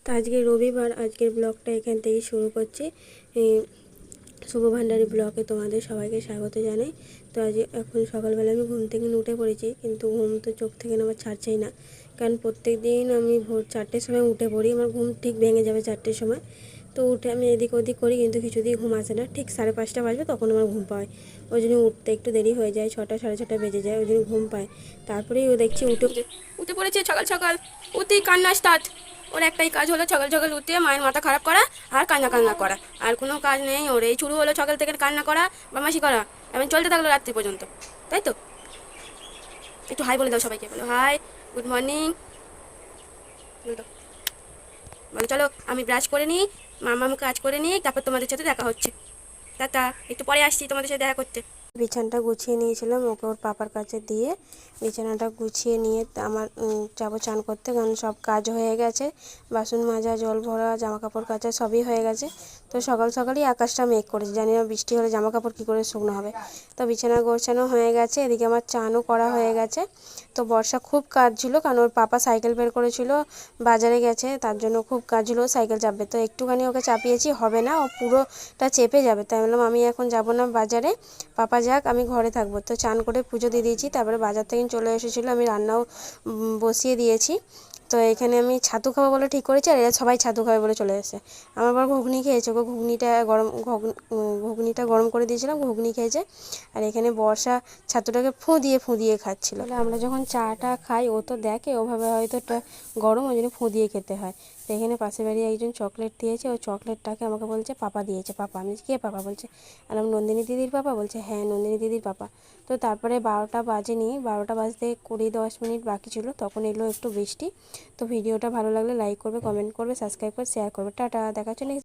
তো আজকে রবিবার, আজকের ব্লগটা এখান থেকেই শুরু করছি। শুভ ভান্ডারী ব্লগে তোমাদের সবাইকে স্বাগত জানাই। তো আজ এখন সকালবেলা আমি ঘুম থেকে উঠে পড়েছি, কিন্তু ঘুম তো চোখ থেকে আমার ছাড়ছেই না। কারণ প্রত্যেক দিন আমি ভোর 4টের সময় উঠে পড়ি, আমার ঘুম ঠিক ভেঙে যাবে 4টের সময়। তো উঠে আমি এদিক ওদিক করি, কিন্তু কিছুতেই ঘুম আসে না। ঠিক 5:30 বাজবে তখন আমার ঘুম পায়। ওই জন্য উঠতে একটু দেরি হয়ে যায়, 6টা 6:30 বেজে যায়, ওই জন্য ঘুম পায়। তারপরেই ও দেখছি উঠে পড়েছে সকাল সকাল, উঠেই কান্না স্টার্ট। ওর একটাই কাজ হলো সকাল সকাল উঠে মায়ের মাথা খারাপ করা আর কান্না করা, আর কোনো কাজ নেই ওর। এই শুরু হলো সকাল থেকে কান্না করা, বদমাশি করা, এবং চলতে থাকলো রাত্রি পর্যন্ত। তাই তো, একটু হাই বলে দাও সবাইকে, বলো হাই, গুড মর্নিং বলে দাও। বলো চলো আমি ব্রাশ করে নিই, মামা কাজ করে নিই, তারপর তোমাদের সাথে দেখা হচ্ছে। টাটা, একটু পরে আসছি তোমাদের সাথে দেখা করতে। বিছানাটা গুছিয়ে নিয়েছিলাম, ওকে ওর পাপার কাছে দিয়ে বিছানাটা গুছিয়ে নিয়ে আমার যাবো চান করতে, কারণ সব কাজ হয়ে গেছে। বাসন মাজা, জল ভরা, জামা কাপড় কাচা সবই হয়ে গেছে। তো সকাল সকালই আকাশটা মেঘ করেছে, জানি না বৃষ্টি হলে জামা কাপড় কী করে শুকনো হবে। তো বিছানা গোছানো হয়ে গেছে, এদিকে আমার চানও করা হয়ে গেছে। তো বর্ষা খুব কাজ ছিল, কারণ ওর পাপা সাইকেল বের করেছিল, বাজারে গেছে, তার জন্য খুব কাজ ছিল, সাইকেল চাপবে। তো একটুখানি ওকে চাপিয়েছি, হবে না, ও পুরোটা চেপে যাবে। তাই বললাম আমি এখন যাব না বাজারে, পাপা যাক, আমি ঘরে থাকবো। তো চান করে পুজো দিয়ে দিয়েছি, তারপরে বাজার থেকে চলে এসেছিলো, আমি রান্নাও বসিয়ে দিয়েছি। তো এখানে আমি ছাতু খাবো বলে ঠিক করেছি, আর এরা সবাই ছাতু খাবে বলে চলে এসেছে। আমার বর ঘুগনি খেয়েছে, ওকে ঘুগনিটা গরম করে দিয়েছিলাম, ঘুগনি খেয়েছে। আর এখানে বর্ষা ছাতুটাকে ফুঁ দিয়ে খাচ্ছিল। আমরা যখন চাটা খাই ও তো দেখে ওভাবে, হয়তো এটা গরম, ওই জন্য ফুঁ দিয়ে খেতে হয়। তো এখানে পাশের বাড়ি একজন চকলেট দিয়েছে, ওই চকলেটটাকে আমাকে বলছে পাপা দিয়েছে। পাপা, আমি কে পাপা বলছে, আর আমি নন্দিনী দিদির পাপা বলছে, হ্যাঁ নন্দিনী দিদির পাপা। তো তারপরে 12টা বাজেনি, 12টা বাজতে 10 মিনিট বাকি ছিল, তখন এলো একটু বৃষ্টি। তো ভিডিওটা ভালো লাগলে লাইক করবে, কমেন্ট করবে, সাবস্ক্রাইব করে শেয়ার করবে। টাটা, দেখা হচ্ছে নেক্সট।